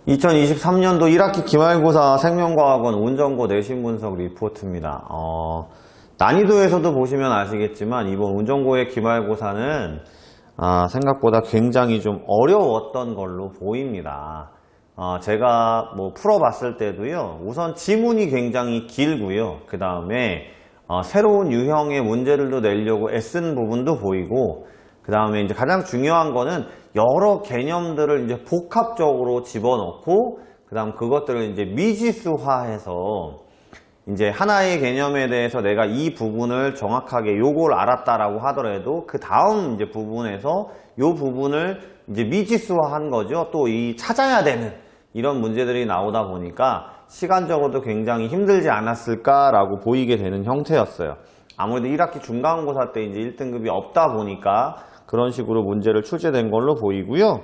2023년도 1학기 기말고사 생명과학원 운전고 내신 분석 리포트입니다. 난이도에서도 보시면 아시겠지만 이번 운전고의 기말고사는 생각보다 굉장히 좀 어려웠던 걸로 보입니다. 제가 풀어봤을 때도요, 우선 지문이 굉장히 길고요. 그 다음에 새로운 유형의 문제들도 내려고 애쓴 부분도 보이고, 그 다음에 이제 가장 중요한 거는 여러 개념들을 이제 복합적으로 집어넣고, 그 다음 그것들을 이제 미지수화해서 이제 하나의 개념에 대해서 내가 이 부분을 정확하게 요걸 알았다라고 하더라도 그 다음 이제 부분에서 요 부분을 이제 미지수화한 거죠. 또 이 찾아야 되는 이런 문제들이 나오다 보니까 시간적으로도 굉장히 힘들지 않았을까라고 보이게 되는 형태였어요. 아무래도 1학기 중간고사 때 이제 1등급이 없다 보니까 그런 식으로 문제를 출제된 걸로 보이고요.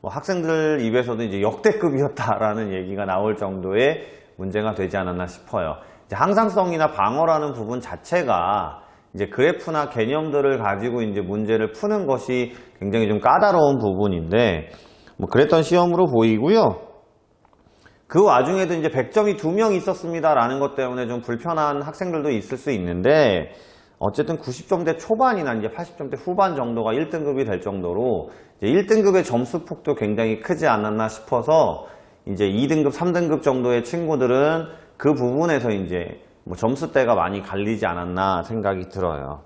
학생들 입에서도 이제 역대급이었다라는 얘기가 나올 정도의 문제가 되지 않았나 싶어요. 이제 항상성이나 방어라는 부분 자체가 이제 그래프나 개념들을 가지고 이제 문제를 푸는 것이 굉장히 좀 까다로운 부분인데, 그랬던 시험으로 보이고요. 그 와중에도 이제 100점이 2명 있었습니다라는 것 때문에 좀 불편한 학생들도 있을 수 있는데, 어쨌든 90점대 초반이나 이제 80점대 후반 정도가 1등급이 될 정도로 이제 1등급의 점수폭도 굉장히 크지 않았나 싶어서 이제 2등급, 3등급 정도의 친구들은 그 부분에서 이제 점수대가 많이 갈리지 않았나 생각이 들어요.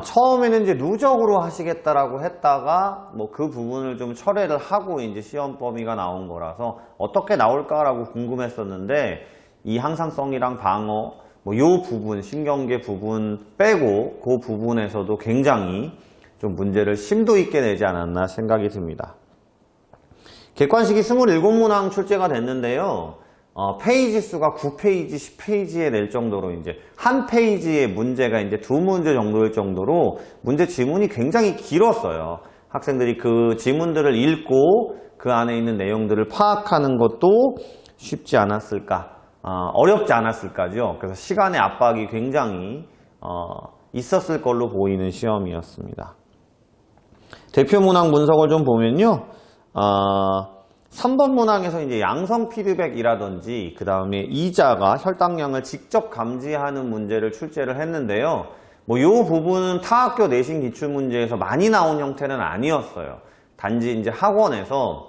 처음에는 이제 누적으로 하시겠다라고 했다가 그 부분을 좀 철회를 하고 이제 시험 범위가 나온 거라서 어떻게 나올까라고 궁금했었는데, 이 항상성이랑 방어 요 부분, 신경계 부분 빼고 그 부분에서도 굉장히 좀 문제를 심도 있게 내지 않았나 생각이 듭니다. 객관식이 27문항 출제가 됐는데요. 페이지 수가 9페이지, 10페이지에 낼 정도로 이제 한 페이지의 문제가 이제 2문제 정도일 정도로 문제 지문이 굉장히 길었어요. 학생들이 그 지문들을 읽고 그 안에 있는 내용들을 파악하는 것도 쉽지 않았을까, 어렵지 않았을까죠. 그래서 시간의 압박이 굉장히 있었을 걸로 보이는 시험이었습니다. 대표 문항 분석을 좀 보면요. 3번 문항에서 이제 양성 피드백이라든지 그 다음에 이자가 혈당량을 직접 감지하는 문제를 출제를 했는데요. 요 부분은 타학교 내신 기출문제에서 많이 나온 형태는 아니었어요. 단지 이제 학원에서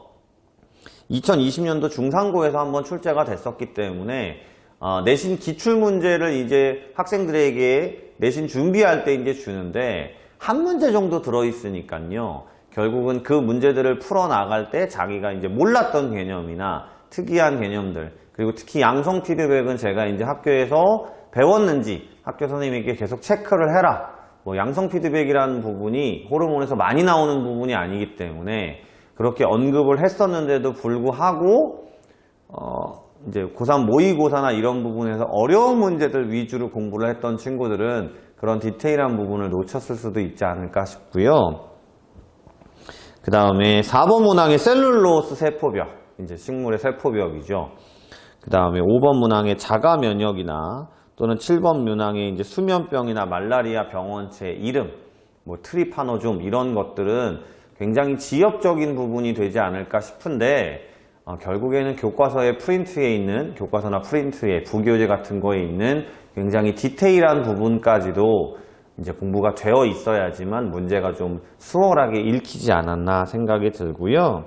2020년도 중상고에서 한번 출제가 됐었기 때문에 내신 기출문제를 이제 학생들에게 내신 준비할 때 이제 주는데 한 문제 정도 들어있으니까요. 결국은 그 문제들을 풀어나갈 때 자기가 이제 몰랐던 개념이나 특이한 개념들, 그리고 특히 양성 피드백은 제가 이제 학교에서 배웠는지 학교 선생님에게 계속 체크를 해라. 양성 피드백이라는 부분이 호르몬에서 많이 나오는 부분이 아니기 때문에 그렇게 언급을 했었는데도 불구하고 이제 고3 모의고사나 이런 부분에서 어려운 문제들 위주로 공부를 했던 친구들은 그런 디테일한 부분을 놓쳤을 수도 있지 않을까 싶고요. 그 다음에 4번 문항의 셀룰로스 세포벽, 이제 식물의 세포벽이죠. 그 다음에 5번 문항의 자가 면역이나 또는 7번 문항의 이제 수면병이나 말라리아 병원체 이름, 트리파노좀 이런 것들은 굉장히 지엽적인 부분이 되지 않을까 싶은데, 결국에는 교과서의 프린트에 있는, 교과서나 프린트에 부교재 같은 거에 있는 굉장히 디테일한 부분까지도 이제 공부가 되어 있어야지만 문제가 좀 수월하게 읽히지 않았나 생각이 들고요.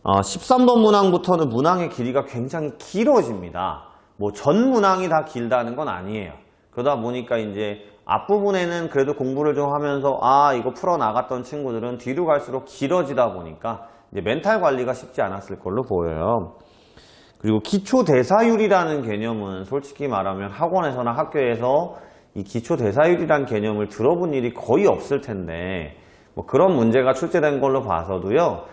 13번 문항부터는 문항의 길이가 굉장히 길어집니다. 전 문항이 다 길다는 건 아니에요. 그러다 보니까 이제 앞부분에는 그래도 공부를 좀 하면서 이거 풀어나갔던 친구들은 뒤로 갈수록 길어지다 보니까 이제 멘탈 관리가 쉽지 않았을 걸로 보여요. 그리고 기초 대사율이라는 개념은 솔직히 말하면 학원에서나 학교에서 이 기초 대사율이라는 개념을 들어본 일이 거의 없을 텐데, 그런 문제가 출제된 걸로 봐서도요,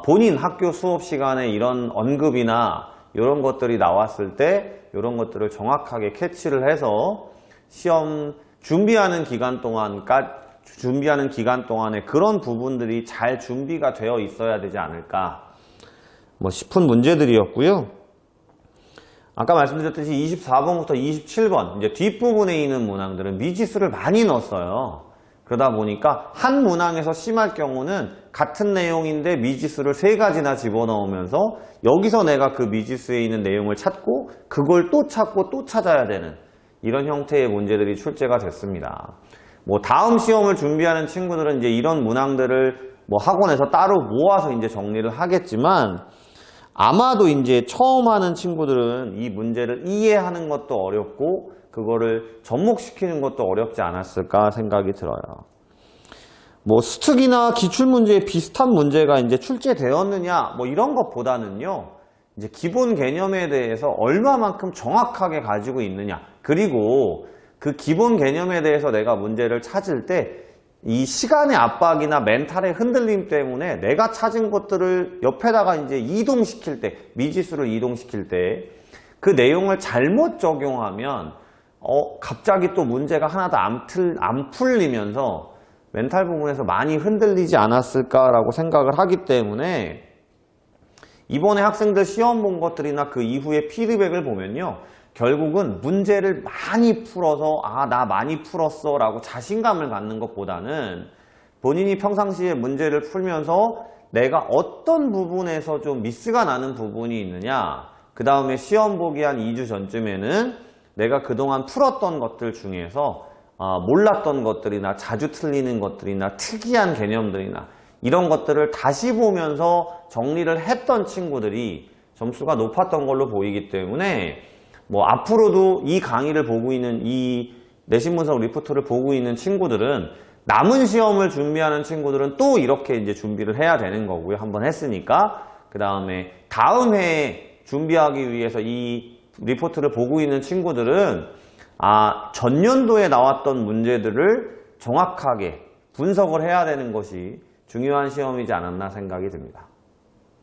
본인 학교 수업 시간에 이런 언급이나 이런 것들이 나왔을 때 이런 것들을 정확하게 캐치를 해서 시험 준비하는 기간 동안에 그런 부분들이 잘 준비가 되어 있어야 되지 않을까 싶은 문제들이었고요. 아까 말씀드렸듯이 24번부터 27번 이제 뒷부분에 있는 문항들은 미지수를 많이 넣었어요. 그러다 보니까 한 문항에서 심할 경우는 같은 내용인데 미지수를 3가지나 집어넣으면서 여기서 내가 그 미지수에 있는 내용을 찾고 그걸 또 찾고 또 찾아야 되는 이런 형태의 문제들이 출제가 됐습니다. 뭐 다음 시험을 준비하는 친구들은 이제 이런 문항들을 뭐 학원에서 따로 모아서 이제 정리를 하겠지만 아마도 이제 처음 하는 친구들은 이 문제를 이해하는 것도 어렵고 그거를 접목시키는 것도 어렵지 않았을까 생각이 들어요. 뭐 수특이나 기출문제에 비슷한 문제가 이제 출제되었느냐 뭐 이런 것보다는요. 이제 기본 개념에 대해서 얼마만큼 정확하게 가지고 있느냐 그리고 그 기본 개념에 대해서 내가 문제를 찾을 때 이 시간의 압박이나 멘탈의 흔들림 때문에 내가 찾은 것들을 옆에다가 이제 이동시킬 때 미지수를 이동시킬 때 그 내용을 잘못 적용하면 갑자기 또 문제가 하나도 안 풀리면서 멘탈 부분에서 많이 흔들리지 않았을까라고 생각을 하기 때문에 이번에 학생들 시험 본 것들이나 그 이후의 피드백을 보면요. 결국은 문제를 많이 풀어서 나 많이 풀었어 라고 자신감을 갖는 것보다는 본인이 평상시에 문제를 풀면서 내가 어떤 부분에서 좀 미스가 나는 부분이 있느냐 그 다음에 시험 보기 한 2주 전쯤에는 내가 그동안 풀었던 것들 중에서 몰랐던 것들이나 자주 틀리는 것들이나 특이한 개념들이나 이런 것들을 다시 보면서 정리를 했던 친구들이 점수가 높았던 걸로 보이기 때문에 뭐 앞으로도 이 강의를 보고 있는 이 내신 분석 리포트를 보고 있는 친구들은 남은 시험을 준비하는 친구들은 또 이렇게 이제 준비를 해야 되는 거고요. 한번 했으니까 그 다음에 다음 해에 준비하기 위해서 이 리포트를 보고 있는 친구들은 전년도에 나왔던 문제들을 정확하게 분석을 해야 되는 것이 중요한 시험이지 않았나 생각이 듭니다.